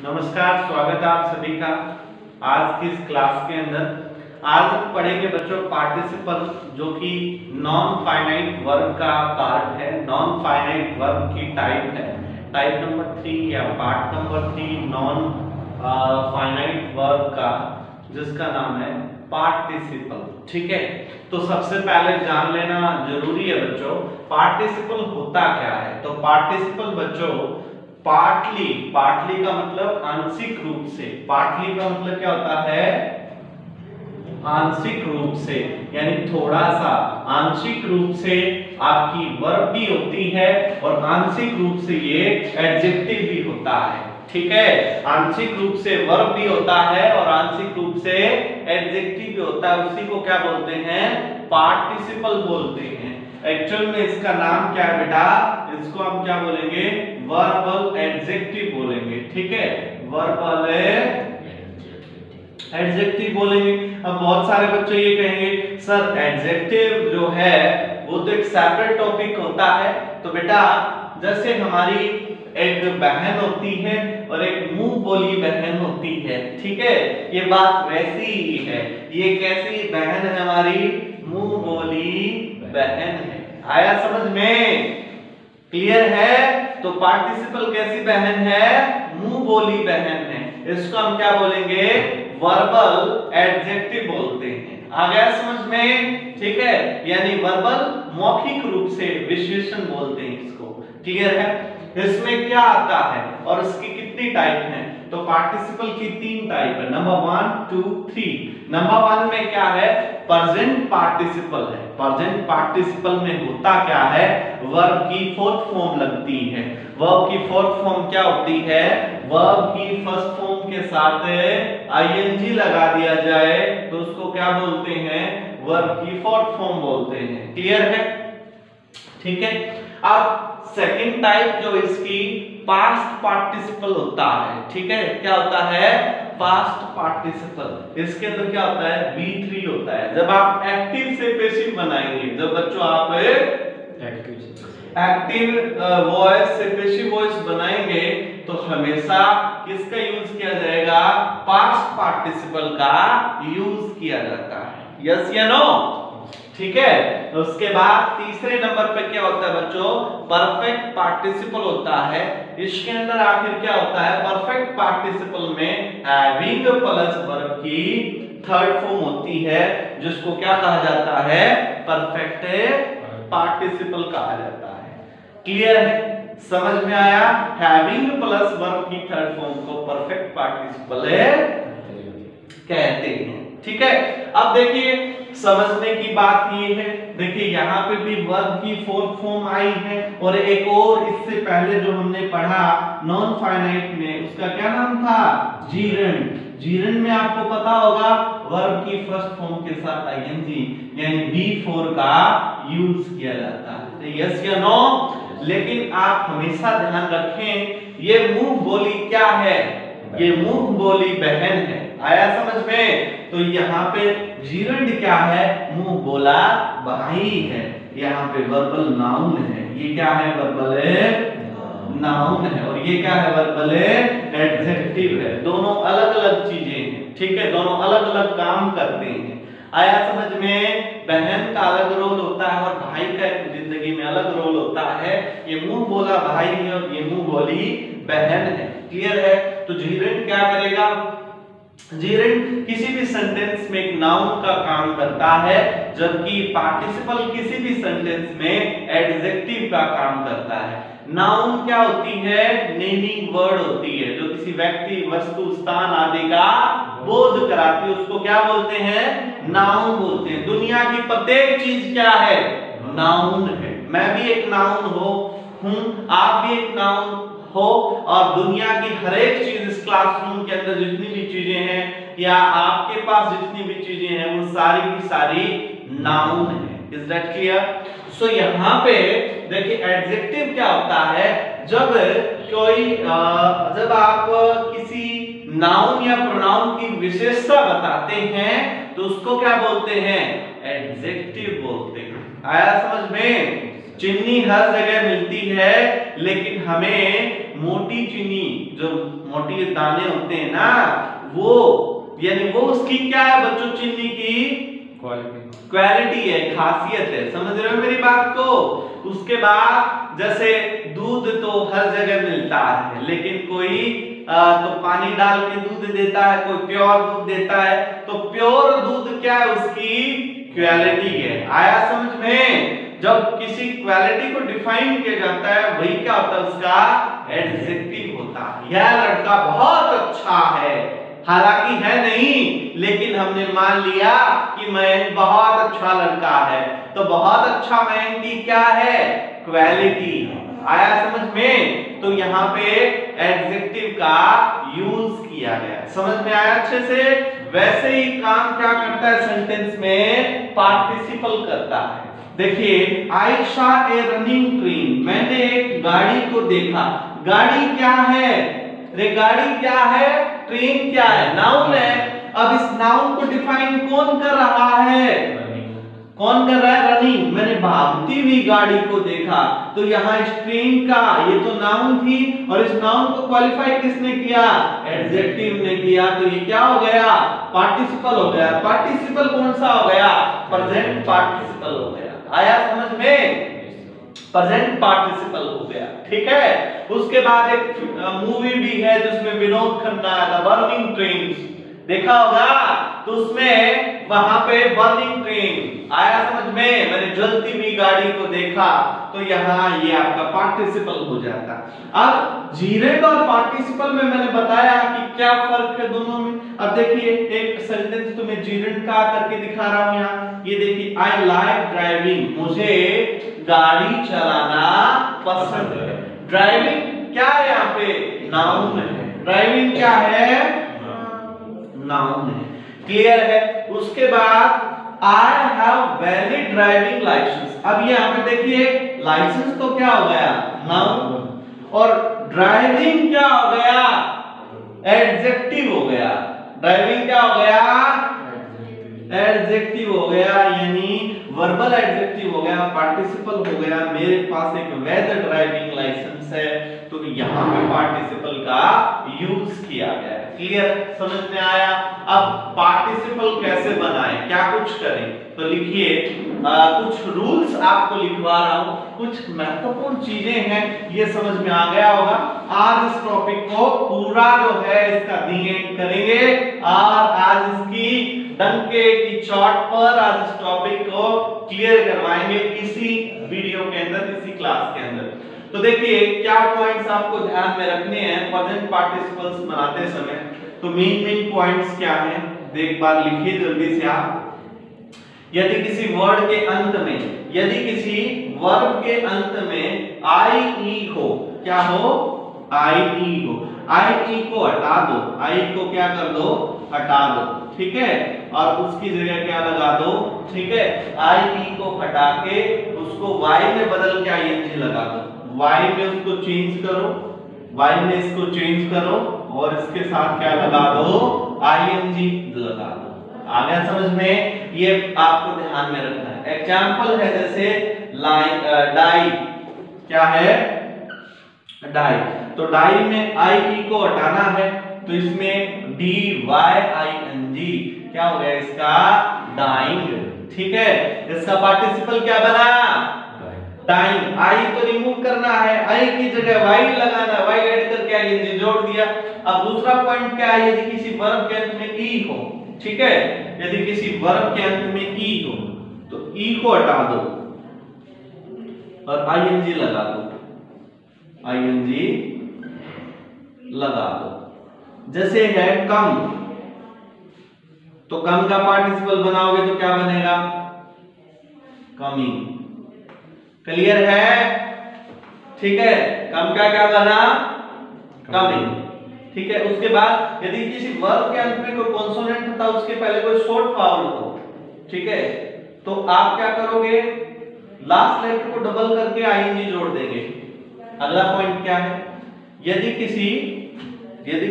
नमस्कार, स्वागत है आप सभी का आज की इस क्लास के अंदर। आज हम पढ़ेंगे बच्चों पार्टिसिपल, जो कि नॉन फाइनाइट वर्ब का पार्ट है। नॉन फाइनाइट वर्ब की टाइप है, टाइप नंबर 3 या part number 3 non finite verb का, जिसका नाम है पार्टिसिपल। ठीक है, तो सबसे पहले जान लेना जरूरी है बच्चों, पार्टिसिपल होता क्या है। तो पार्टिसिपल बच्चों पार्टली, पार्टली का मतलब आंशिक रूप से, पार्टली का मतलब क्या होता है, आंशिक रूप से, यानी थोड़ा सा आंशिक रूप से आपकी वर्ब भी होती है और आंशिक रूप से ये एडजेक्टिव भी होता है। ठीक है, आंशिक रूप से वर्ब भी होता है और आंशिक रूप से एडजेक्टिव भी होता है। उसी को क्या बोलते हैं, पार्टिसिपल बोलते हैं। एक्चुअल में इसका नाम क्या है बेटा, इसको हम क्या बोलेंगे, वर्बल एडजेक्टिव बोलेंगे। ठीक है, वर्बल एडजेक्टिव बोलेंगे। अब बहुत सारे बच्चे ये कहेंगे सर एडजेक्टिव जो है वो तो एक सेपरेट टॉपिक होता है। तो बेटा जैसे हमारी एक बहन होती है और एक मुंह बोली बहन होती है, ठीक है, ये बात वैसी ही है। ये कैसी बहन है हमारी, मुंह बोली बहन है। आया समझ में, क्लियर है। तो पार्टिसिपल कैसी बहन है, मुंह बोली बहन है। इसको हम क्या बोलेंगे, वर्बल एडजेक्टिव बोलते हैं। आ गया समझ में, ठीक है, यानी वर्बल मौखिक रूप से विशेषण बोलते हैं इसको। क्लियर है। इसमें क्या आता है और इसकी कितनी टाइप है, तो पार्टिसिपल की 3 टाइप है, नंबर 1 2 3। नंबर 1 में क्या है, प्रेजेंट पार्टिसिपल है। प्रेजेंट पार्टिसिपल में होता क्या है, वर्ब की 4th फॉर्म लगती है। वर्ब की 4th फॉर्म क्या होती है, वर्ब की फर्स्ट फॉर्म के साथ आईएनजी लगा दिया जाए तो उसको क्या बोलते हैं, वर्ब की 4th फॉर्म बोलते हैं। क्लियर है, ठीक है। अब सेकंड टाइप जो इसकी पास्ट पार्टिसिपल होता है। ठीक है, क्या होता है, पास्ट पार्टिसिपल। इसके अंदर क्या होता है, V3 होता है। जब आप एक्टिव से पैसिव बनाएंगे, जब बच्चों आप एक्टिव वॉइस से पैसिव वॉइस बनाएंगे तो हमेशा किसका यूज किया जाएगा, पास्ट पार्टिसिपल का यूज किया जाता है। यस या नो, ठीक है। उसके बाद तीसरे नंबर पे क्या होता है बच्चों, परफेक्ट पार्टिसिपल होता है। इसके अंदर आखिर क्या होता है, परफेक्ट पार्टिसिपल में हैविंग प्लस वर्ब की 3rd फॉर्म होती है, जिसको क्या कहा जाता है, परफेक्ट पार्टिसिपल कहा जाता है। क्लियर है, समझ में आया। हैविंग प्लस वर्ब की 3rd फॉर्म को परफेक्ट पार्टिसिपल कहते हैं। ठीक है, अब देखिए समझने की बात ये है, देखिए यहाँ पे भी वर्ब की 4th फॉर्म आई है और एक और इससे पहले जो हमने पढ़ा नॉन फाइनाइट में, उसका क्या नाम था, जीरेंड। जीरेंड में आपको पता होगा वर्ब की फर्स्ट फॉर्म के साथ आईएनजी यानी V4 का यूज किया जाता है। तो यस या नो। लेकिन आप हमेशा ध्यान रखें, ये मुंह बोली क्या है, ये मुंह बोली बहन है। आया समझ में। तो यहाँ पे जीरेंड क्या है, मुंह बोला भाई है। यहाँ पे वर्बल नाउन है, ये क्या है, वर्बल नाउन है, और ये क्या है, वर्बल एडजेक्टिव है। दोनों अलग अलग चीजें हैं। ठीक है, दोनों अलग अलग काम करते हैं। आया समझ में। बहन का अलग रोल होता है और भाई का जिंदगी में अलग रोल होता है। ये मुंह बोला भाई है और ये मुंह बोली बहन है। क्लियर है। तो जीरेंड क्या करेगा, जीरेंड किसी भी सेंटेंस में एक नाउन का काम करता है, जबकि पार्टिसिपल किसी भी सेंटेंस में एडजेक्टिव का काम करता है। नाउन क्या होती है, नेमिंग वर्ड होती है, जो किसी व्यक्ति, वस्तु, स्थान आदि का बोध कराती है, उसको क्या बोलते हैं, नाउन बोलते हैं। दुनिया की प्रत्येक चीज क्या है, नाउन है। मैं भी एक नाउन हूँ, आप भी एक नाउन हो, और दुनिया की हर एक चीज इस क्लासरूम के अंदर जितनी भी चीजें हैं या आपके पास जितनी भी चीजें हैं वो सारी की सारी नाउन है। Is that clear. सो यहाँ पे देखिए एडजेक्टिव क्या होता है, जब आप किसी नाउन या प्रोनाउन की विशेषता बताते हैं तो उसको क्या बोलते हैं, एडजेक्टिव बोलते हैं। आया समझ में। चिन्नी हर जगह मिलती है लेकिन हमें मोटी चीनी, जो मोटी दाने होते हैं ना, वो यानी वो उसकी क्या है बच्चों, चीनी की क्वालिटी है, खासियत है। समझ रहे हो मेरी बात को? उसके बाद जैसे दूध तो हर जगह मिलता है, लेकिन कोई तो पानी डाल के दूध देता है, कोई प्योर दूध देता है। तो प्योर दूध क्या है, उसकी क्वालिटी है। आया समझ में? जब किसी क्वालिटी को डिफाइन किया जाता है, वही क्या होता है, उसका एडजेक्टिव होता है। यह लड़का बहुत अच्छा है, हालांकि है नहीं, लेकिन हमने मान लिया कि मयंक बहुत अच्छा लड़का है, तो बहुत अच्छा मयंक की क्या है, क्वालिटी। आया समझ में? तो यहाँ पे एडजेक्टिव का यूज किया गया। समझ में आया अच्छे से? वैसे ही काम क्या करता है सेंटेंस में, पार्टिसिपल करता है। देखिए, I saw a running train, मैंने एक गाड़ी को देखा। गाड़ी क्या है रे, गाड़ी क्या है, ट्रेन क्या है, नाउन है। अब इस नाउन को डिफाइन कौन कर रहा है, कौन कर रहा है, रनिंग। मैंने भागती हुई गाड़ी को देखा, तो यहाँ इस ट्रेन का, ये तो नाउन थी, और इस नाउन को क्वालिफाई किसने किया, एडजेक्टिव ने किया। तो ये क्या हो गया, पार्टिसिपल हो गया। पार्टिसिपल कौन सा हो गया, प्रेजेंट पार्टिसिपल हो गया। आया समझ में? प्रेजेंट पार्टिसिपल हो गया। ठीक है। उसके बाद एक मूवी भी है जिसमें विनोद खन्ना आया था, बर्निंग ट्रेन्स, देखा होगा। तो उसमें वहां पे बर्निंग ट्रेन आया समझ में, मैंने जलती हुई गाड़ी को देखा, तो यहाँ ये आपका पार्टिसिपल हो जाता। अब जीरेंड और पार्टिसिपल में मैंने बताया कि क्या फर्क है दोनों में। अब देखिए, एक सेंटेंस तुम्हें जीरेंड का करके दिखा रहा हूं यहाँ। ये देखिए, आई लाइक ड्राइविंग, मुझे गाड़ी चलाना पसंद है। ड्राइविंग क्या है यहाँ पे, नाउन है। ड्राइविंग क्या है, नाउन है। क्लियर है? उसके बाद I have valid driving licence. अब ये यहाँ पे देखिए, लाइसेंस तो क्या हो गया, नाउन, और ड्राइविंग क्या हो गया, एडजेक्टिव हो गया। ड्राइविंग क्या हो गया, एडजेक्टिव हो गया, यानी वर्बल एडजेक्टिव हो गया, पार्टिसिपल हो गया। मेरे पास एक वैध ड्राइविंग लाइसेंस है, तो यहाँ पे पार्टिसिपल का यूज किया गया है। क्लियर? समझ में आया? अब पार्टिसिपल कैसे बनाएं, क्या कुछ करें, तो लिखिए, कुछ रूल्स आपको लिखवा रहा हूं, कुछ महत्वपूर्ण चीजें हैं, ये समझ में आ गया होगा। आज इस टॉपिक को पूरा जो है इसका दी एंड करेंगे, और आज इसकी डंके की चोट पर आज इस टॉपिक को क्लियर करवाएंगे इसी वीडियो के अंदर, इसी क्लास के अंदर। तो देखिए, क्या पॉइंट्स आपको ध्यान में रखने हैं प्रेजेंट पार्टिसिपल्स बनाते समय। तो मेन पॉइंट्स क्या हैं, एक बार लिखिए जल्दी से आप। यदि किसी वर्ड के अंत में, यदि किसी वर्ब के अंत में आई ई हो, क्या हो, आई ई हो, आई ई को हटा दो, आई को क्या कर दो, हटा दो। ठीक है, और उसकी जगह क्या लगा दो, ठीक है, आई ई को हटा के उसको वाई में बदल के आईएनजी लगा दो। वाई में उसको चेंज करो, वाई में इसको चेंज करो, और इसके साथ क्या लगा दो, आईएनजी लगा दो। आ गया समझ में? ये आपको ध्यान में रखना है। एग्जाम्पल है जैसे डाई, क्या है, डाई। तो डाई में आई ई को हटाना है, तो इसमें D Y I N G क्या हो गया, इसका डाइंग। ठीक है, इसका पार्टिसिपल क्या बना, डाइंग। आई तो रिमूव करना है, आई की जगह वाई लगाना, वाई ऐड करके आईएनजी जोड़ दिया। अब दूसरा पॉइंट क्या है, यदि किसी वर्ब के अंत में ई हो, ठीक है, यदि किसी वर्ब के अंत में ई हो, तो ई को हटा दो और आईएनजी लगा दो, आईएनजी लगा दो। जैसे है कम, तो कम का पार्टिसिपल बनाओगे तो क्या बनेगा, कमिंग। क्लियर है? ठीक है, कम का क्या बना, कमिंग। ठीक है, उसके बाद यदि किसी वर्ब के अंत में कोई कॉन्सोनेंट था, उसके पहले कोई शॉर्ट फाउल हो, ठीक है, तो आप क्या करोगे, लास्ट लेटर को डबल करके आईएनजी जोड़ देंगे। अगला पॉइंट क्या है, यदि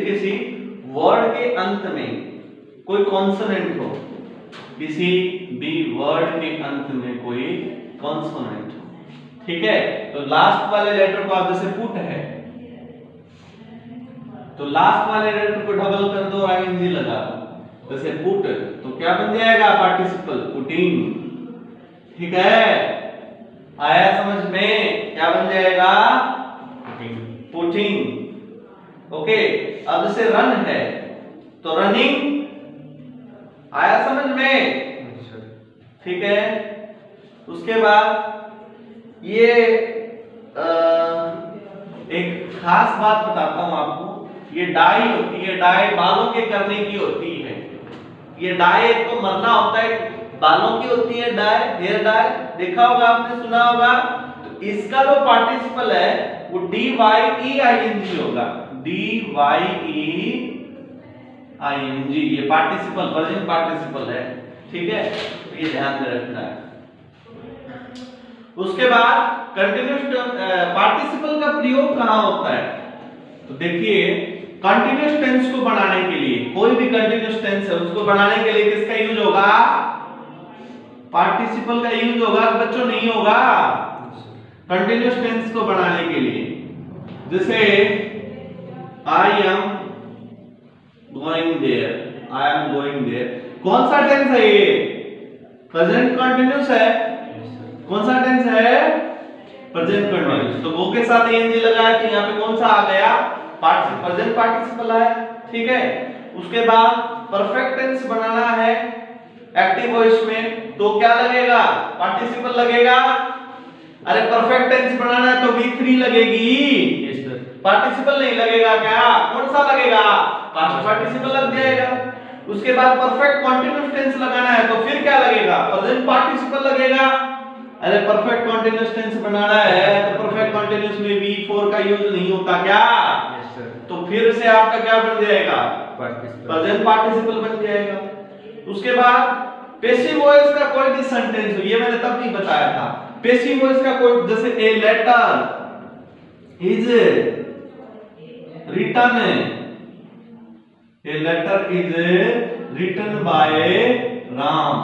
किसी वर्ड के अंत में कोई कॉन्सोनेंट हो, किसी भी वर्ड के अंत में कोई कॉन्सोनेंट हो, ठीक है, तो लास्ट वाले लेटर को आप जैसे पुट है, तो लास्ट वाले लेटर को डबल कर दो और आईएनजी लगा दो, जैसे पुट, तो क्या बन जाएगा पार्टिसिपल पुटिंग। ठीक है, आया समझ में? क्या बन जाएगा? पुटिंग। ओके, अब जैसे रन है तो रनिंग, आया समझ में? ठीक है, उसके बाद ये एक खास बात बताता हूं आपको, ये डाई होती है, डाई बालों के करने की होती है। ये डाई तो मरना होता है, बालों की होती है डाई, हेयर डाई, देखा होगा आपने, सुना होगा। तो इसका जो पार्टिसिपल है वो DYEING होगा, DYEING, ये पार्टिसिपल, प्रेजेंट पार्टिसिपल है। ठीक है, तो ये ध्यान में रखना है। उसके बाद कंटिन्यूअस पार्टिसिपल का प्रयोग कहां होता है? तो देखिए, कंटिन्यूअस टेंस को बनाने के लिए, कोई भी कंटिन्यूअस टेंस है उसको बनाने के लिए किसका यूज होगा? पार्टिसिपल का यूज होगा बच्चों, नहीं होगा? कंटिन्यूअस टेंस को बनाने के लिए, जैसे I am going there, I am going there, कौन सा टेंस है ये? प्रेजेंट कंटिन्यूअस है। कौन सा टेंस है? Present continuous. तो वो के साथ ईएनजी लगाया तो यहाँ पे कौन सा आ गया? प्रेजेंट पार्टिसिपल है। ठीक है, उसके बाद परफेक्ट टेंस बनाना है एक्टिव वॉइस में, तो क्या लगेगा? पार्टिसिपल लगेगा। अरे परफेक्ट टेंस बनाना है तो V3 लगेगी। Yes sir. पार्टिसिपल नहीं लगेगा क्या? कौन सा लगेगा? पास्ट पार्टिसिपल लग जाएगा। उसके बाद परफेक्ट कंटीन्यूअस टेंस लगाना है तो फिर क्या लगेगा? प्रेजेंट पार्टिसिपल लगेगा। अरे परफेक्ट कंटीन्यूअस टेंस बनाना है तो परफेक्ट कंटीन्यूअस में V4 का यूज नहीं होता क्या? Yes sir. तो फिर से आपका क्या बन जाएगा? पार्टिसिपल, प्रेजेंट पार्टिसिपल बन जाएगा। उसके बाद पैसिव वॉइस का कोई भी सेंटेंस हो, ये मैंने तब नहीं बताया था। पैसिव वॉइस का कोई, जैसे a letter is written, a letter is written by Ram.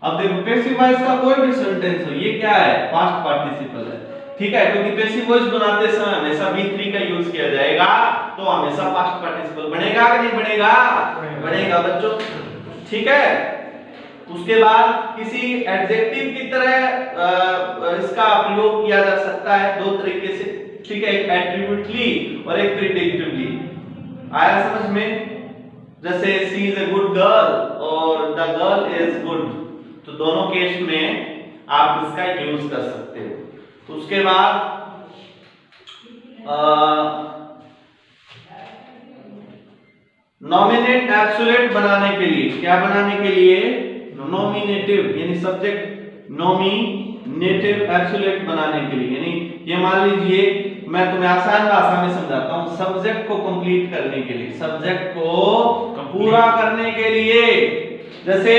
अब देखो पैसिव वॉइस का कोई भी सेंटेंस हो, ये क्या है? पास्ट पार्टिसिपल है। ठीक है, क्योंकि पैसिव वॉइस बनाते समय हमेशा V3 का यूज किया जाएगा, तो हमेशा पास्ट पार्टिसिपल बनेगा कि नहीं बनेगा? बनेगा बच्चों। ठीक है, उसके बाद किसी एडजेक्टिव की तरह इसका प्रयोग किया जा सकता है दो तरीके से। ठीक है, एक एट्रिब्यूटली और एक प्रिडिक्टिवली। आया समझ में? जैसे she is a good girl और द गर्ल इज गुड, तो दोनों केस में आप इसका यूज कर सकते हो। उसके बाद नॉमिनेट एब्सोल्यूट बनाने के लिए, क्या बनाने के लिए? नॉमिनेटिव, यानी सब्जेक्ट नॉमिनेटिव एब्सोल्यूट बनाने के लिए, यानी ये मान लीजिए मैं तुम्हें आसान भाषा में समझाता हूं, सब्जेक्ट को कंप्लीट करने के लिए, सब्जेक्ट को पूरा करने के लिए, जैसे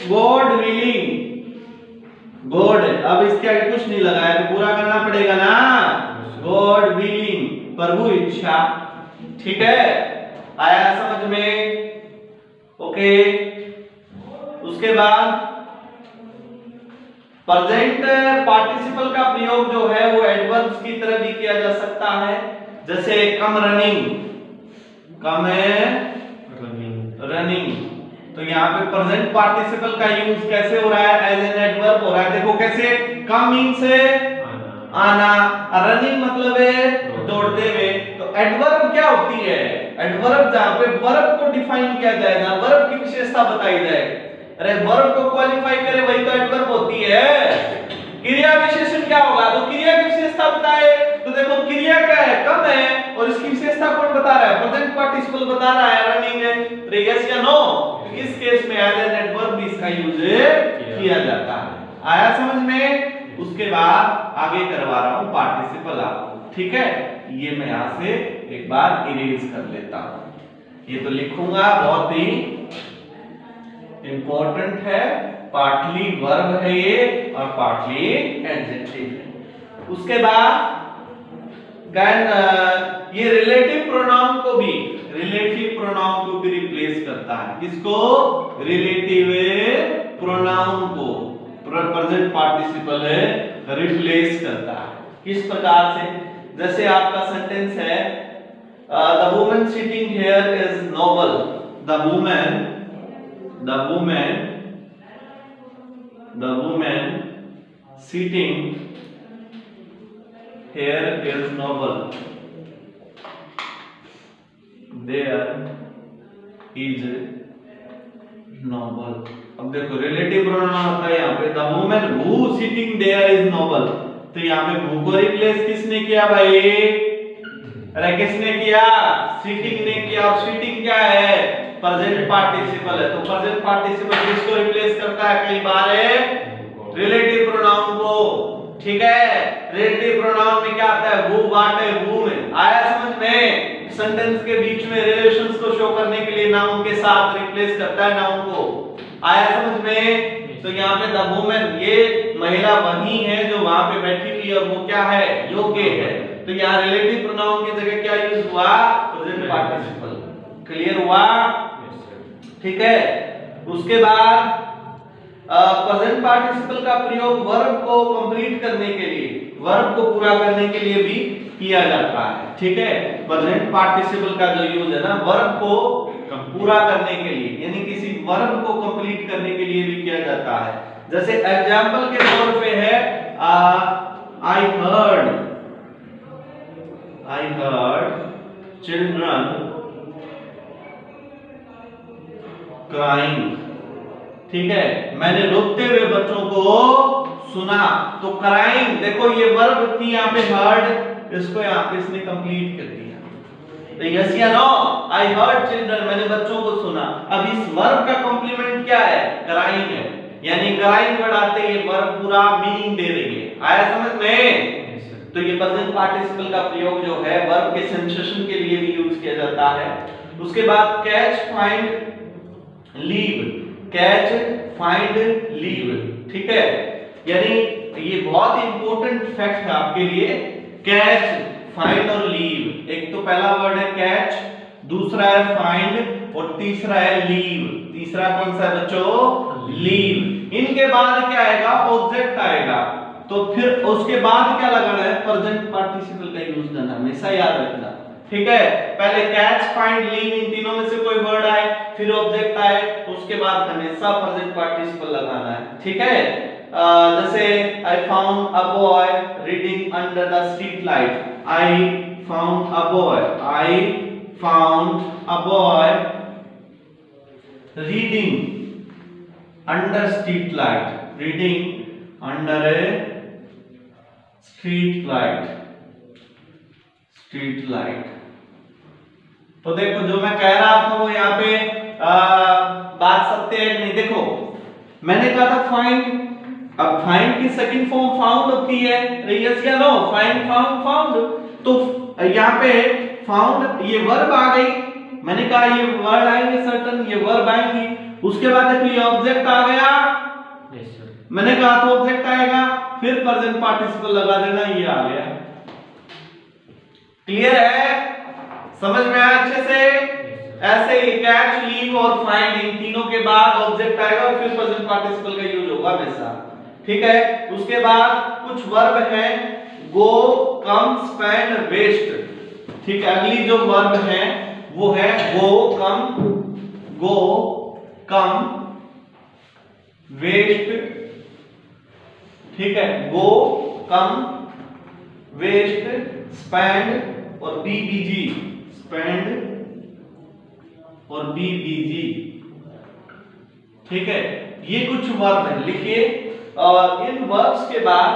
गॉड विलिंग, गॉड, अब इसके आगे कुछ नहीं लगाया तो पूरा करना पड़ेगा ना, गॉड विलिंग, प्रभु इच्छा। ठीक है, आया समझ में? ओके, उसके बाद प्रेजेंट पार्टिसिपल का प्रयोग जो है वो एडवर्ब्स की तरह भी किया जा सकता है, जैसे कम रनिंग, कम रनिंग, तो यहाँ पे प्रेजेंट पार्टिसिपल का यूज कैसे हो रहा है? एज एन एडवर्ब हो रहा है। देखो कैसे, कमिंग से आना, रनिंग मतलब है दौड़ते हुए। तो एडवर्ब क्या होती है? एडवर्ब जहां पे वर्ब को डिफाइन किया जाएगा, वर्ब की विशेषता बताई जाए, अरे वर्ब को क्वालिफाई करे वही तो एडवर्ब होती है। क्रिया विशेषण क्या होगा? तो क्रिया की विशेषता बताए, तो देखो क्रिया क्या है? कम है, और इसकी विशेषता कौन बता रहा है? प्रेजेंट पार्टिसिपल बता रहा है, रनिंग है। यस या नो? इस केस में एज एन एडवर्ब भी इसका यूज किया जाता है। आया समझ में? उसके बाद आगे करवा रहा हूं पार्टिसिपल आपको। ठीक है, ये मैं यहां से एक बार इरेज कर लेता हूं, ये तो लिखूंगा, बहुत ही इंपॉर्टेंट है, पार्टली वर्ब है ये और पार्टली एडजेक्टिव है। उसके बाद ये रिलेटिव प्रोनाउन को भी, रिलेटिव प्रोनाउन को भी रिप्लेस करता है। किसको? रिलेटिव प्रोनाउन को प्रेजेंट पार्टिसिपल रिप्लेस करता है। किस प्रकार से? जैसे आपका सेंटेंस है the woman sitting here is noble. The woman sitting here is noble. There is noble. अब देखो रिलेटिव प्रोनाउन होता है यहाँ पे, the woman who sitting there is noble, तो यहाँ पे हु को रिप्लेस किसने किया भाई? अरे किसने किया? सिटिंग ने किया। और सिटिंग क्या है? प्रेजेंट पार्टिसिपल है, तो प्रेजेंट पार्टिसिपल किसको रिप्लेस करता है? कई बार है रिलेटिव प्रोनाउन को। ठीक है, रिलेटिव प्रोनाउन में क्या आता है? हु, व्हाट है, whom। आया समझ में? सेंटेंस के बीच में रिलेशंस को शो करने के लिए नाउन के साथ रिप्लेस करता है नाउन को। आया समझ में? तो यहाँ पे द वुमन, ये महिला वही है जो वहां पे बैठी हुई है, और वो क्या है? योग्य है। तो यहाँ रिलेटिव प्रोनाउन की जगह क्या यूज हुआ? Present participle. क्लियर हुआ? ठीक है। उसके बाद प्रेजेंट पार्टिसिपल का प्रयोग वर्ब को कंप्लीट करने के लिए, वर्ब को पूरा करने के लिए भी किया जाता है। ठीक है, प्रेजेंट पार्टिसिपल का जो यूज है ना, वर्ब को पूरा करने के लिए, यानी किसी वर्ब को कंप्लीट करने के लिए भी किया जाता है। जैसे एग्जांपल के तौर पे है आई हर्ड चिल्ड्रन क्राइंग। ठीक है, मैंने रोते हुए बच्चों को सुना। तो क्राइंग, देखो ये वर्ब थी यहाँ पे हर्ड, इसको यहाँ पे इसने कंप्लीट कर दिया। तो यस या नो? आई हर्ड चिल्ड्रन, मैंने बच्चों को सुना। अब इस वर्ब का कॉम्प्लीमेंट क्या है? क्राइंग है, यानी क्राइंग वर्ड आते ये वर्ब पूरा मीनिंग दे रही है। आया समझ में? तो ये प्रेजेंट पार्टिसिपल का प्रयोग जो है वर्ब के सेंसेशन के लिए भी यूज किया जाता है। उसके बाद catch, find, leave. Catch, find, leave. ठीक है, यानी ये बहुत ही इंपॉर्टेंट फैक्ट है आपके लिए। कैच, फाइंड और लीव। एक तो पहला वर्ड है कैच, दूसरा है फाइंड, और तीसरा है लीव। तीसरा कौन सा है बच्चों? लीव। इनके बाद क्या आएगा? ऑब्जेक्ट आएगा। तो फिर उसके बाद क्या लगाना है? प्रेजेंट पार्टिसिपल का यूज करना, हमेशा याद रखना। ठीक है, पहले कैच, फाइंड, लीव, इन तीनों में से कोई वर्ड आए, फिर ऑब्जेक्ट आए, उसके बाद हमेशा प्रेजेंट पार्टिसिपल लगाना है। ठीक है, जैसे I found a boy reading under the street light. I found a boy reading under street light. Reading under A street light. तो देखो जो मैं कह रहा था वो यहाँ पे बात सत्य है नहीं। देखो मैंने कहा था फाइंड, अब फाइंड की सेकंड फॉर्म फाउंड होती है। यस या नो? Find, found. तो यहाँ पे फाउंड ये वर्ब आ गई, मैंने कहा ये वर्ड आएंगे सर्टन, ये वर्ब आएंगी। उसके बाद देखो ये ऑब्जेक्ट आ गया, मैंने कहा तो ऑब्जेक्ट आएगा, फिर प्रेजेंट पार्टिसिपल लगा देना, ये आ गया। क्लियर है? समझ में आया अच्छे से? ऐसे ही कैच, लीव और फाइंड, इन तीनों के बाद ऑब्जेक्ट आएगा और फिर प्रेजेंट पार्टिसिपल का यूज होगा हमेशा। ठीक है, उसके बाद कुछ वर्ब है गो, कम, स्पेंड, वेस्ट। ठीक है, अगली जो वर्ब है वो है गो, कम, वेस्ट। ठीक है, गो, कम, वेस्ट, स्पेंड और बीबीजी। स्पेंड और बीबीजी। ठीक है, ये कुछ वर्ब है, लिखिए। और इन वर्ब्स के बाद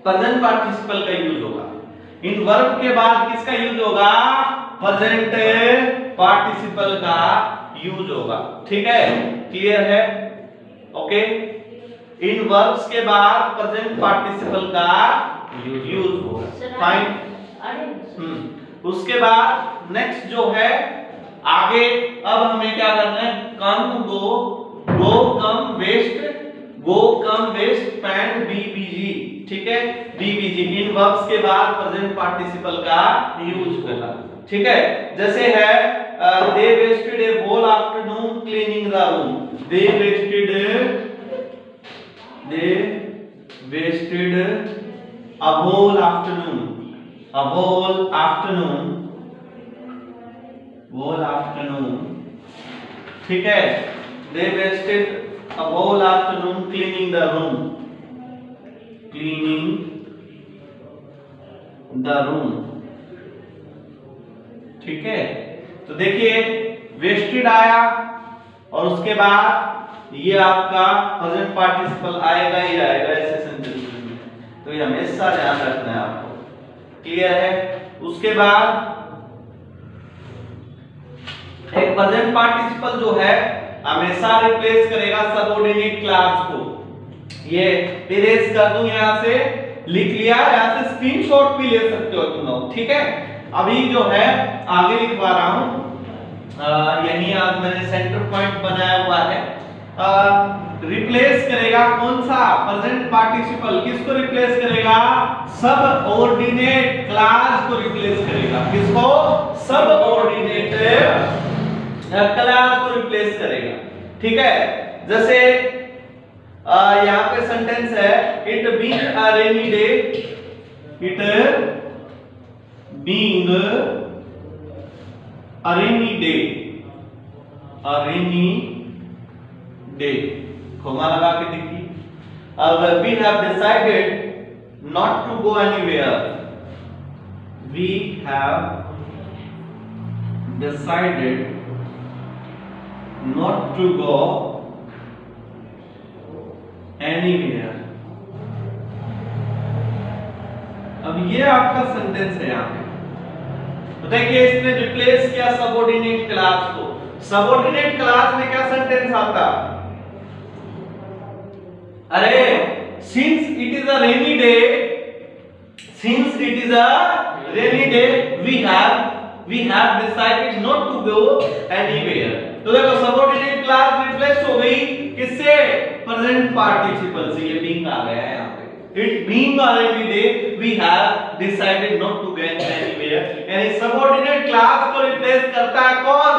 प्रेजेंट पार्टिसिपल का यूज होगा। इन वर्ब के बाद किसका यूज होगा? प्रेजेंट पार्टिसिपल का यूज होगा। ठीक है, क्लियर है? ओके, इन वर्ब्स के बाद प्रेजेंट पार्टिसिपल का यूज होगा। फाइन। उसके बाद नेक्स्ट जो है आगे, अब हमें क्या करना है? कम, गो, कम, वेस्ट, स्पेंड, बीबीजी। ठीक है, बीबीजी इन वर्ब्स के बाद प्रेजेंट पार्टिसिपल का यूज होगा। ठीक है, जैसे है they wasted a whole afternoon cleaning the room. They wasted a whole afternoon whole afternoon, ठीक है, they wasted a whole afternoon cleaning the room, cleaning the room, ठीक है। तो देखिए वेस्टेड आया और उसके बाद ये आपका प्रेजेंट पार्टिसिपल आएगा ही आएगा ऐसे सेंटेंस में, तो ये हमेशा ध्यान रखना है आपको, क्लियर है। उसके बाद एक प्रेजेंट पार्टिसिपल जो है हमेशा रिप्लेस करेगा सबऑर्डिनेट क्लास को। ये इरेज कर दूं, यहां से लिख लिया, यहां से स्क्रीनशॉट भी ले सकते हो तुम लोग, ठीक है। अभी जो है आगे लिखवा रहा हूं, यही आज मैंने सेंटर पॉइंट बनाया हुआ है। रिप्लेस करेगा कौन सा प्रेजेंट पार्टिसिपल, किसको रिप्लेस करेगा, सबऑर्डिनेट क्लास को रिप्लेस करेगा। किसको, सबऑर्डिनेट क्लास को रिप्लेस करेगा, ठीक है। जैसे यहाँ पे सेंटेंस है, it being a rainy day, it being a rainy day, a rainy day, comma लगा के देखिए। अब we have decided not to go anywhere, we have decided not to go anywhere। अब ये आपका सेंटेंस है यहाँ पे, तो देखिए इसने रिप्लेस किया सबऑर्डिनेट क्लास को। सबऑर्डिनेट क्लास में क्या सेंटेंस आता, अरे since it is a rainy day, since it is a rainy day we have decided not to go anywhere. तो देखो सबऑर्डिनेट क्लास रिप्लेस हो गई किससे, प्रेजेंट पार्टिसिपल से, ये बीइंग आ गया है यहाँ पे। It being a rainy day, we have decided not to go anywhere। यानी सबऑर्डिनेट क्लास को रिप्लेस करता है कौन,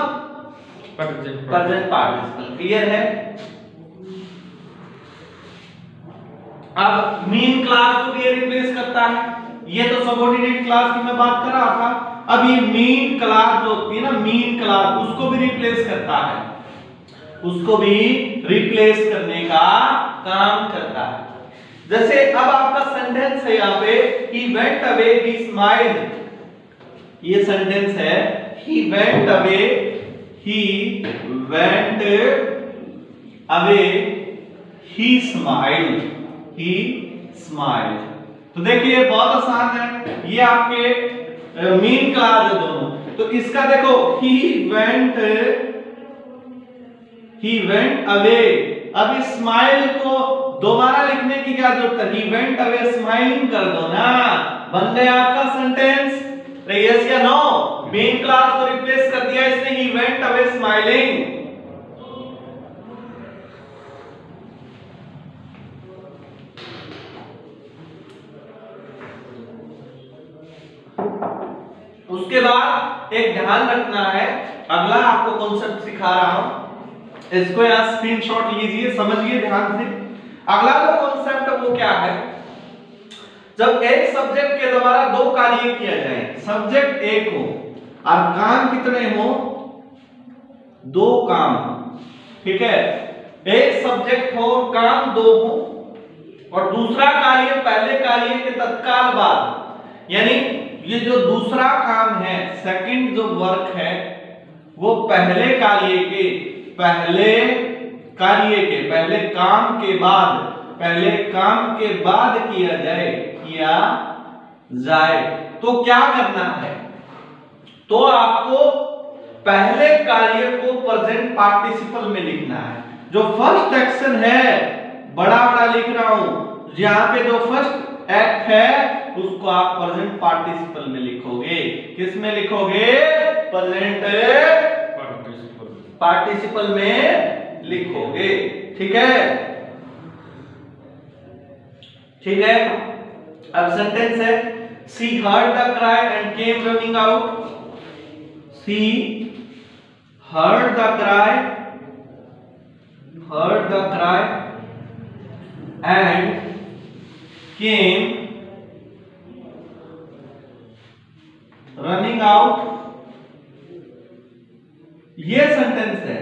प्रेजेंट पार्टिसिपल, क्लियर है। अब मेन क्लास को भी रिप्लेस करता है, ये तो सबऑर्डिनेट क्लास की मैं बात कर रहा था। अब ये मेन क्लास जो होती है ना, मेन क्लास, उसको भी रिप्लेस करता है, उसको भी रिप्लेस करने का काम करता है। जैसे अब आपका सेंटेंस है यहाँ पे, he went away, he smiled, ये सेंटेंस है, he went away, he went away, he smiled, he smiled। तो देखिए बहुत आसान है, ये आपके मेन क्लास है दोनों। तो इसका देखो he went away, अब इस स्माइल को दोबारा लिखने की क्या जरूरत है, he went away smiling कर दो ना, बन गया आपका सेंटेंस। यस या नो, मेन क्लास को रिप्लेस कर दिया इसने, he went away smiling। उसके बाद एक ध्यान रखना है, अगला आपको कॉन्सेप्ट सिखा रहा हूं, इसको यहां स्क्रीनशॉट लीजिए, समझिए ध्यान से। अगला जो कॉन्सेप्ट वो क्या है, जब एक सब्जेक्ट के द्वारा दो कार्य किया जाए, सब्जेक्ट एक हो और काम कितने हो, दो काम, ठीक है। एक सब्जेक्ट हो काम दो हो और दूसरा कार्य पहले कार्य के तत्काल बाद, यानी ये जो दूसरा काम है, सेकंड जो वर्क है, वो पहले कार्य के पहले काम के बाद किया जाए तो क्या करना है, तो आपको पहले कार्य को प्रेजेंट पार्टिसिपल में लिखना है। जो फर्स्ट एक्शन है बड़ा लिख रहा हूं, यहां पे जो फर्स्ट एक्ट है उसको आप प्रेजेंट पार्टिसिपल में लिखोगे। किस में लिखोगे, प्रेजेंट पार्टिसिपल में लिखोगे, ठीक है। ठीक है, अब सेंटेंस है, she heard the cry and came running out, she heard the cry and came running out ये सेंटेंस है।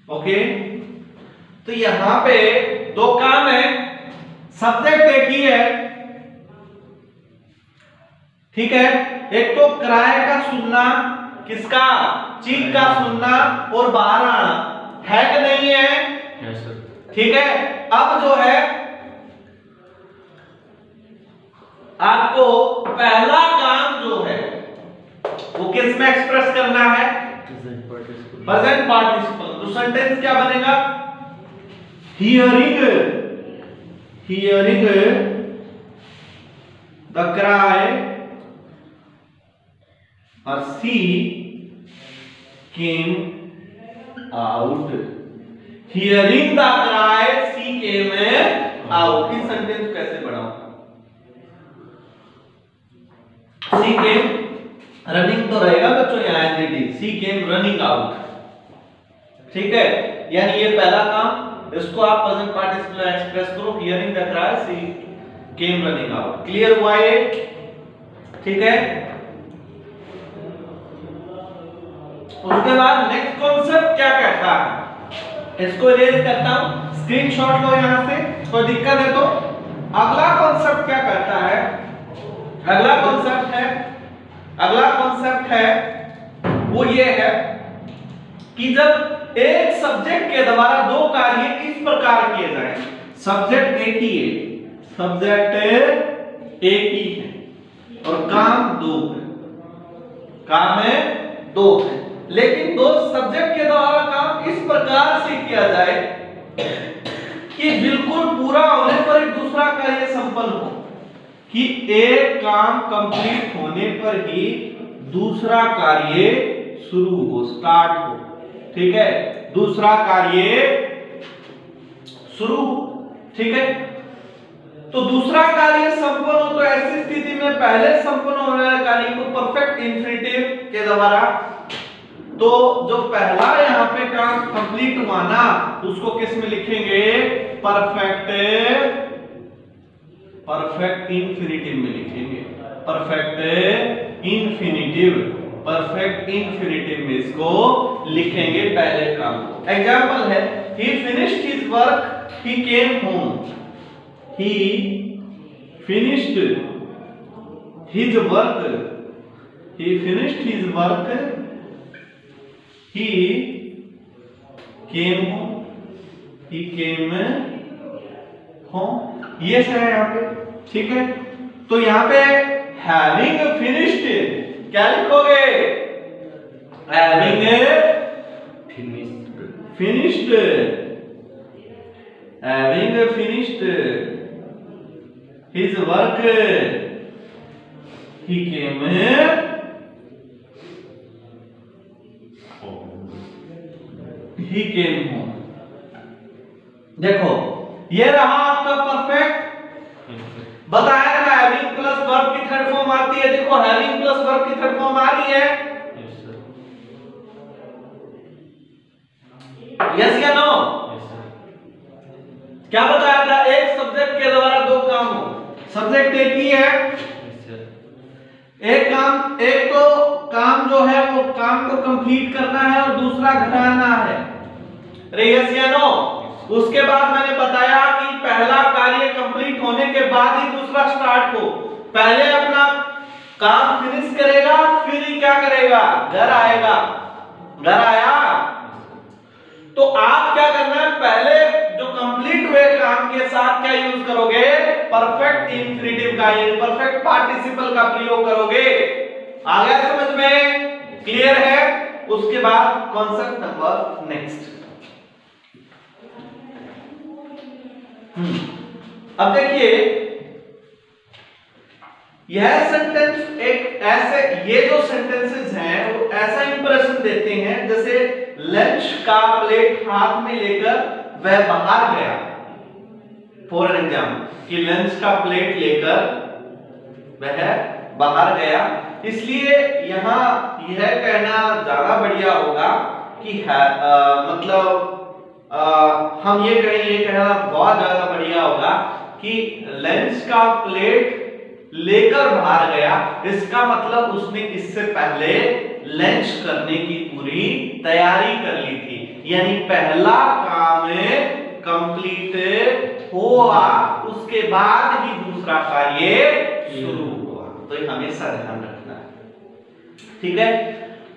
ओके, तो यहां पे दो काम है, सब्जेक्ट एक ही है, ठीक है। एक तो किराए का सुनना, किसका, चीख का सुनना और बाहर आना, है कि नहीं है? Yes sir. ठीक है। अब जो है आपको पहला काम जो है वो किस में एक्सप्रेस करना है? Present participle. तो सेंटेंस क्या बनेगा? हियरिंग द क्राई और she came out. Hearing the cry she came out. इस सेंटेंस कैसे बढ़ाऊं? सी केम रनिंग तो रहेगा बच्चों, यहां एनजीटी सी केम रनिंग आउट, ठीक है। यानी ये पहला काम, इसको आप प्रेजेंट पार्टिसिपल एक्सप्रेस करो, hearing the cry she came running out. Clear हुआ ये? ठीक है। उसके बाद नेक्स्ट कॉन्सेप्ट क्या कहता है, इसको इरेज करता हूं, स्क्रीनशॉट लो यहां से, कोई दिक्कत है तो। अगला कॉन्सेप्ट क्या कहता है? अगला कॉन्सेप्ट है वो ये है कि जब एक सब्जेक्ट के द्वारा दो कार्य इस प्रकार किए जाए, सब्जेक्ट एक ही है और काम दो है, लेकिन दो सब्जेक्ट के द्वारा काम इस प्रकार से किया जाए कि बिल्कुल पूरा होने पर ही दूसरा कार्य संपन्न हो, कि एक काम कंप्लीट होने पर ही दूसरा कार्य शुरू हो, स्टार्ट हो, ठीक है। दूसरा कार्य शुरू, ठीक है। तो दूसरा कार्य संपन्न हो, तो ऐसी स्थिति में पहले संपन्न होने वाले कार्य को परफेक्ट इंफिनिटिव के द्वारा, तो जो पहला यहाँ पे काम कंप्लीट हुआ ना, उसको किस में लिखेंगे? परफेक्ट इंफिनिटिव में लिखेंगे। परफेक्ट इन्फिनिटिव में इसको लिखेंगे पहले काम को। एग्जांपल है, he finished his work, he came home. He finished his work, he came home. ये है यहाँ पे, ठीक है। तो यहाँ पे having finished क्या लिखोगे? having finished his work, he came home. देखो ये रहा आपका परफेक्ट। बताया था हैविंग प्लस वर्ब की थर्ड फॉर्म आती है। देखो हैविंग प्लस वर्ब की थर्ड फॉर्म आ रही है, यस या नो? क्या बताया था? एक सब्जेक्ट के द्वारा दो काम हो, सब्जेक्ट एक ही है, एक तो काम जो है वो काम को कंप्लीट करना है और दूसरा घटाना है, यस या नो? उसके बाद मैंने बताया कि पहला कार्य कंप्लीट होने के बाद ही दूसरा स्टार्ट हो। पहले अपना काम फिनिश करेगा, फिर ही क्या करेगा? घर आएगा। घर आया तो आप क्या करना है? पहले जो कंप्लीट हुए काम के साथ क्या यूज करोगे? परफेक्ट इंफिनिटिव का, यानी परफेक्ट पार्टिसिपल का प्रयोग करोगे। आ गया समझ में? क्लियर है? उसके बाद कॉन्सेप्ट नंबर नेक्स्ट। अब देखिए यह सेंटेंस एक ऐसे, ये जो सेंटेंसेस हैं वो ऐसा इंप्रेशन देते हैं जैसे लंच का प्लेट हाथ में लेकर वह बाहर गया। फॉर एग्जाम्पल, कि लंच का प्लेट लेकर वह बाहर गया। इसलिए यहां यह कहना ज्यादा बढ़िया होगा कि मतलब हम ये कहना बहुत ज्यादा बढ़िया होगा कि लंच का प्लेट लेकर बाहर गया। इसका मतलब उसने इससे पहले लॉन्च करने की पूरी तैयारी कर ली थी, यानी पहला काम कंप्लीट हुआ, उसके बाद ही दूसरा कार्य शुरू हुआ। तो ये हमेशा ध्यान रखना है, ठीक है।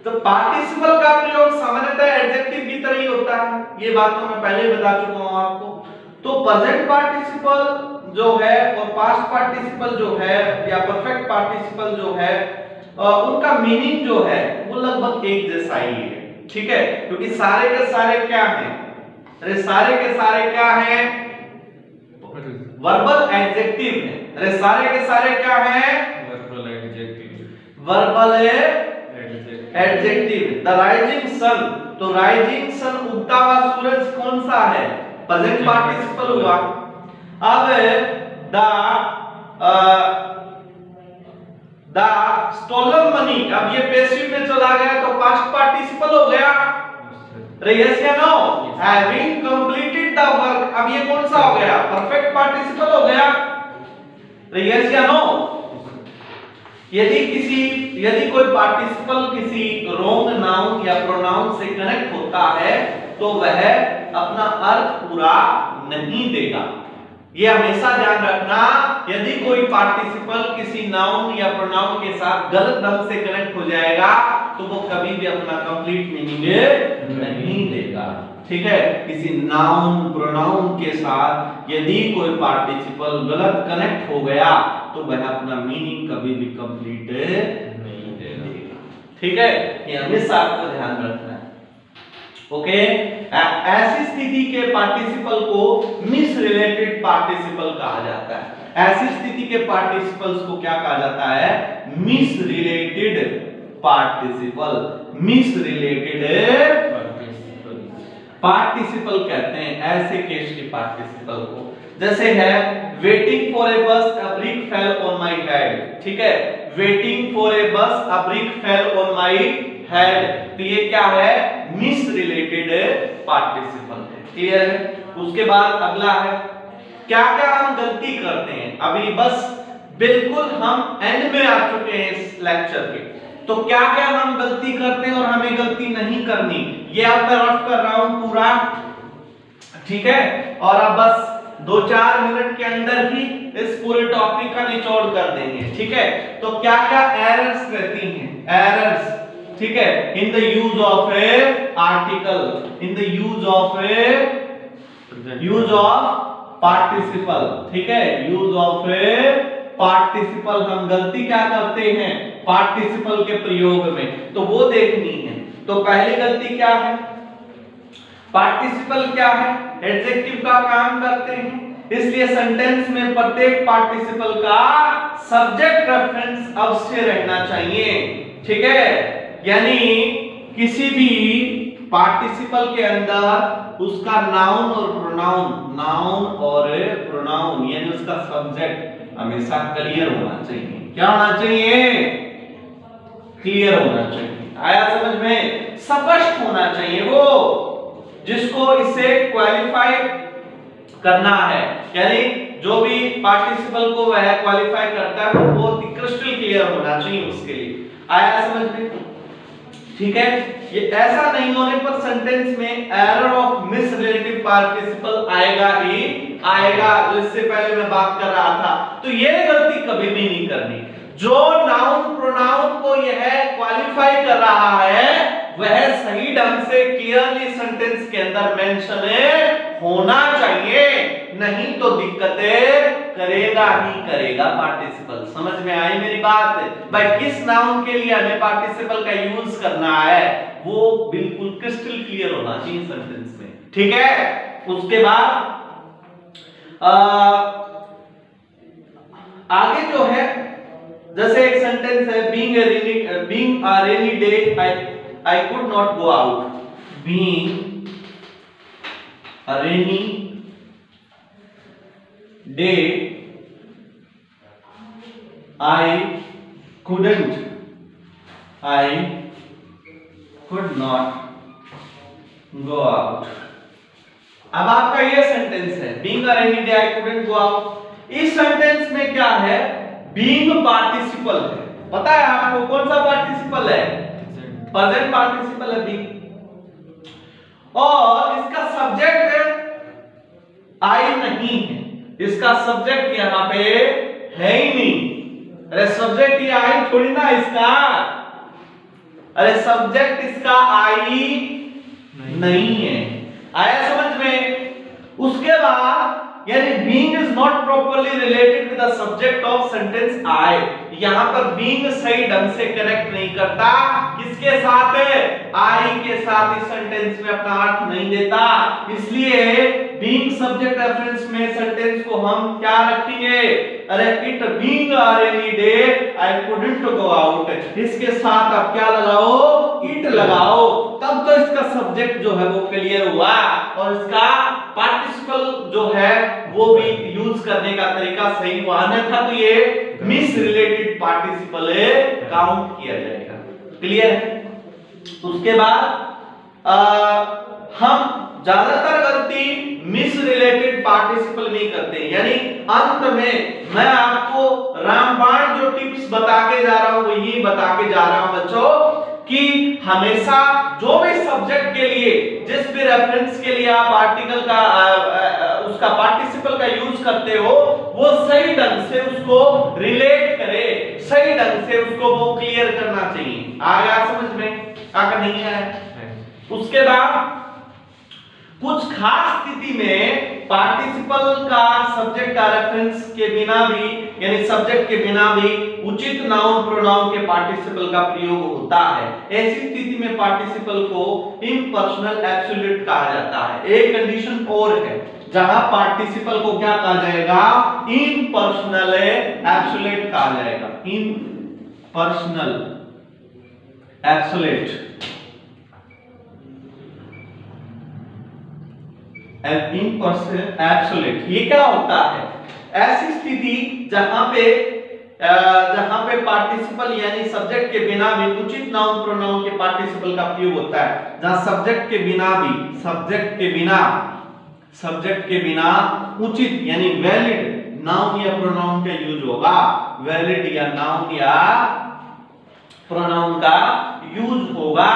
तो पार्टिसिपल का प्रयोग सामान्यतः एडजेक्टिव की तरह ही होता है, ये बात तो मैं पहले बता चुका हूं आपको। तो प्रेजेंट पार्टिसिपल जो है और पास्ट पार्टिसिपल जो है या परफेक्ट पार्टिसिपल जो है, उनका मीनिंग जो है वो लगभग एक जैसा ही है, ठीक है, क्योंकि सारे के सारे क्या हैं? अरे सारे के सारे क्या हैं? वर्बल एडजेक्टिव है। अरे सारे के सारे क्या हैं? Verbal adjective. Verbal adjective. The rising sun, तो राइजिंग सन, उगता हुआ सूरज कौन सा है? प्रेजेंट पार्टिसिपल हुआ। अब द स्टोलन मनी, अब ये पैसिव में चला गया तो पास्ट पार्टिसिपल हो गया। यस या no? Having completed the work, अब ये कौन सा हो गया? परफेक्ट पार्टिसिपल हो गया। यस या नो? यदि कोई पार्टिसिपल किसी रॉन्ग नाउन या प्रोनाउन से कनेक्ट होता है तो वह अपना अर्थ पूरा नहीं देगा। ये हमेशा ध्यान रखना, यदि कोई पार्टिसिपल किसी नाउन या प्रोनाउन के साथ गलत ढंग से कनेक्ट हो जाएगा तो वो कभी भी अपना कंप्लीट मीनिंग नहीं देगा, ठीक है। किसी नाउन प्रोनाउन के साथ यदि कोई पार्टिसिपल गलत कनेक्ट हो गया तो वह अपना मीनिंग कभी भी कंप्लीट नहीं देगा, ठीक है। ये हमेशा आपको ध्यान रखना है, ओके। ऐसी स्थिति के पार्टिसिपल को मिस रिलेटेड पार्टिसिपल कहा जाता है। ऐसी स्थिति के पार्टिसिपल्स को क्या कहा जाता है? Miss related participle. Miss related participle कहते हैं ऐसे केस के पार्टिसिपल को। जैसे है वेटिंग फॉर ए बस अ brick fell on my head, ठीक है। वेटिंग फॉर ए बस अ brick fell on my head, तो ये क्या है? मिस रिलेटेड पार्टिसिपल है, क्लियर है। उसके बाद अगला है क्या क्या हम गलती करते हैं। अभी बस बिल्कुल हम एंड में आ चुके हैं इस लेक्चर के, तो क्या क्या हम गलती करते हैं और हमें गलती नहीं करनी, ये अब मैं रफ कर रहा हूं पूरा, ठीक है। और अब बस 2-4 मिनट के अंदर ही इस पूरे टॉपिक का निचोड़ कर देंगे, ठीक है। तो क्या क्या एरर्स रहती हैं? एरर्स, ठीक है, in the use of A article, in the use of participle, ठीक है। यूज ऑफ ए पार्टिसिपल, हम गलती क्या करते हैं पार्टिसिपल के प्रयोग में, तो वो देखनी है। तो पहली गलती क्या है? पार्टिसिपल क्या है? एडजेक्टिव का काम करते हैं, इसलिए सेंटेंस में प्रत्येक पार्टिसिपल का सब्जेक्ट रेफरेंस अवश्य रहना चाहिए, ठीक है। यानी किसी भी पार्टिसिपल के अंदर उसका नाउन और प्रोनाउन यानी उसका सब्जेक्ट हमेशा क्लियर होना चाहिए। क्या होना चाहिए? क्लियर होना चाहिए। आया समझ में? स्पष्ट होना चाहिए वो, जिसको इसे क्वालिफाई करना है, यानी जो भी पार्टिसिपल को वह क्वालिफाई करता है वो बहुत क्रिस्टल क्लियर होना चाहिए उसके लिए। आया समझ में? ठीक है। ये ऐसा नहीं होने पर सेंटेंस में error of miss relative participle आएगा ही आएगा, जिससे पहले मैं बात कर रहा था। तो ये गलती कभी भी नहीं करनी। जो नाउन प्रोनाउन को यह क्वालिफाई कर रहा है वह सही ढंग से क्लियरली सेंटेंस के अंदर मेंशन होना चाहिए, नहीं तो दिक्कतें करेगा ही करेगा पार्टिसिपल। समझ में आई मेरी बात? भाई किस नाउन के लिए हमें पार्टिसिपल का यूज करना है वो बिल्कुल क्रिस्टल क्लियर होना चाहिए सेंटेंस में, ठीक है। उसके बाद आगे जो है, जैसे एक सेंटेंस है being a rainy day I could not go out. Being a rainy day I could not go out. अब आपका ये सेंटेंस है being a rainy day I couldn't go out। इस सेंटेंस में क्या है? being पार्टिसिपल है। पता है आपको कौन सा पार्टिसिपल है? प्रेजेंट पार्टिसिपल है बीइंग, और इसका सब्जेक्ट आई नहीं है, इसका सब्जेक्ट यहां पे है ही नहीं। अरे सब्जेक्ट ये आई थोड़ी ना इसका, अरे सब्जेक्ट इसका आई नहीं है। आया समझ में? उसके बाद यानी being is not properly related with the subject of sentence I, यहां पर being सही ढंग से कनेक्ट नहीं करता, किसके साथ? I के साथ इस सेंटेंस में अपना अर्थ नहीं देता। इसलिए being subject reference में सेंटेंस को हम क्या रखेंगे? अरे it being a rainy day I couldn't go out, इसके साथ आप क्या लगाओ? it लगाओ, तब तो इसका सब्जेक्ट जो है वो क्लियर हुआ और इसका पार्टिसिपल जो है वो भी यूज करने का तरीका सही हुआ, अन्यथा तो ये मिस रिलेटेड पार्टिसिपल काउंट किया जाएगा। क्लियर है? उसके बाद हम ज्यादातर गलती मिस रिलेटेड पार्टिसिपल नहीं करते, यानी अंत में मैं आपको रामबाण जो टिप्स बता के जा रहा हूं वो ये बता के जा रहा हूं बच्चों कि हमेशा जो भी सब्जेक्ट के लिए जिस भी रेफरेंस के लिए आप आर्टिकल का उसका पार्टिसिपल का यूज करते हो वो सही ढंग से उसको रिलेट करे, सही ढंग से उसको वो क्लियर करना चाहिए। आ गया समझ में? आगे नहीं है? उसके बाद कुछ खास स्थिति में पार्टिसिपल का सब्जेक्ट का रेफरेंस के बिना भी यानी सब्जेक्ट के बिना भी उचित नाउन प्रोनाउन के पार्टिसिपल का प्रयोग होता है। ऐसी स्थिति में पार्टिसिपल को इम्पर्सनल एब्सोल्यूट कहा जाता है। एक कंडीशन और है जहां पार्टिसिपल को क्या कहा जाएगा? इम्पर्सनल एब्सोल्यूट कहा जाएगा। इम्पर्सनल एब्सोल्यूट एब्सोल्यूट ये क्या होता है? ऐसी स्थिति जहां पे पार्टिसिपल यानी सब्जेक्ट के बिना भी उचित नाउन प्रोनाउन के पार्टिसिपल का प्रयोग होता है, जहां सब्जेक्ट के बिना उचित यानी वैलिड नाउन या प्रोनाउन का यूज होगा। वैलिड या नाउन या प्रोनाउन का यूज होगा।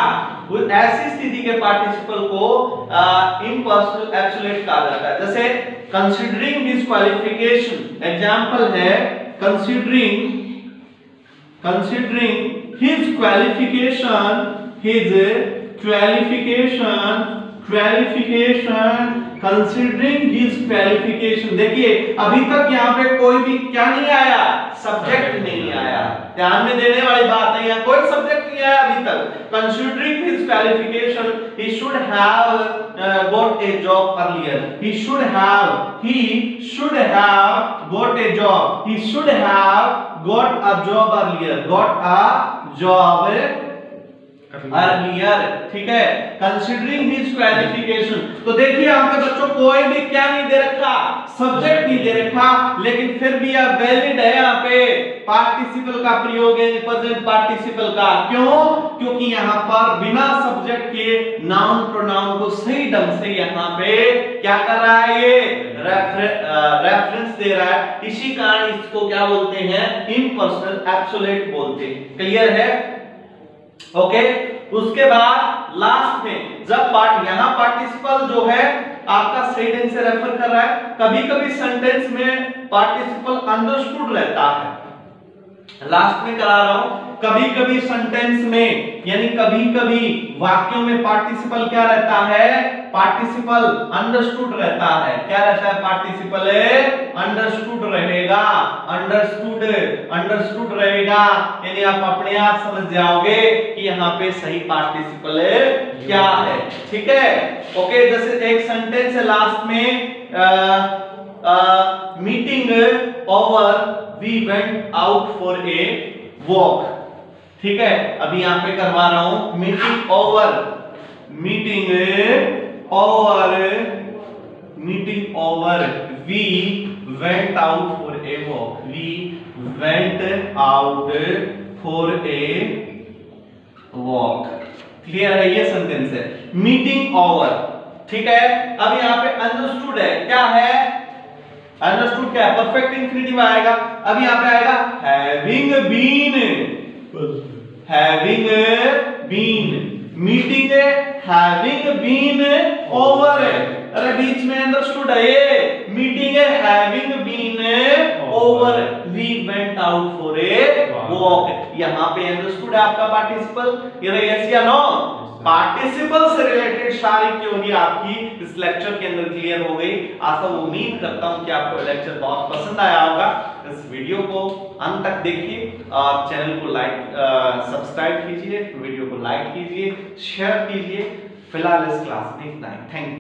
ऐसी स्थिति के पार्टिसिपल को इम्पर्सनल एब्सोल्यूट कहा जाता है। जैसे कंसीडरिंग हिज क्वालिफिकेशन, एग्जांपल है considering his qualification, considering his qualification. देखिए अभी तक यहाँ पे कोई भी क्या नहीं आया? सब्जेक्ट नहीं आया। ध्यान में देने वाली बात है, यहाँ कोई सब्जेक्ट नहीं आया अभी तक। Considering his qualification he should have got a job earlier. He should have got a job. He should have got a job earlier. Got a job earlier, ठीक है। कंसीडरिंग हिज क्वालिफिकेशन, तो देखिए यहाँ पे बच्चों कोई भी क्या नहीं दे रखा? सब्जेक्ट नहीं दे रखा, लेकिन फिर भी यह वैलिड है। यहाँ पे पार्टिसिपल का प्रयोग है, प्रेजेंट पार्टिसिपल का। क्यों? क्योंकि यहाँ पर बिना सब्जेक्ट के नाउन प्रोनाउन को सही ढंग से यहाँ पे क्या कर रहा है? ये रेफरेंस दे रहा है। इसी कारण इसको क्या बोलते हैं? इम्पर्सनल एब्सोल्यूट बोलते हैं। क्लियर है? ओके। उसके बाद लास्ट में जब यहाँ पार्टिसिपल जो है आपका सही ढंग से रेफर कर रहा है, कभी-कभी सेंटेंस में पार्टिसिपल अंडरस्टूड रहता है। लास्ट में करा रहा हूं, कभी-कभी सेंटेंस में यानी कभी-कभी वाक्यों में पार्टिसिपल क्या रहता है? पार्टिसिपल अंडरस्टूड रहता है। क्या रहता है? पार्टिसिपल अंडरस्टूड रहेगा। अंडरस्टूड रहेगा, यानी आप अपने आप समझ जाओगे कि यहाँ पे सही पार्टिसिपल क्या है। ठीक है? ओके। जैसे एक सेंटेंस है लास्ट में, meeting over we went out for a walk. ठीक है? अभी यहाँ पे करवा रहा हूं meeting over we went out for a walk. We went out for a walk. Clear है? ये सेंटेंस है मीटिंग ओवर। ठीक है? अब यहाँ पे अंडरस्टूड है। क्या है? अंडरस्टूड क्या है? परफेक्ट इंफिनिटिव आएगा। अब यहाँ पे आएगा having been been, meeting having been over, अरे बीच में अंडरस्टूड है ये, meeting having been over, we went out for a walk, यहाँ पे अंडरस्टूड है आपका पार्टिसिपल, ये यस या नो, पार्टिसिपल से रिलेटेड सारी थ्योरी आपकी इस लेक्चर के अंदर क्लियर हो गई। आशा उम्मीद करता हूं कि आपको लेक्चर बहुत पसंद आया होगा। इस वीडियो को अंत तक देखिए और चैनल को सब्सक्राइब कीजिए, वीडियो को लाइक कीजिए, शेयर कीजिए। फिलहाल इस क्लास में इतना ही। Thank you.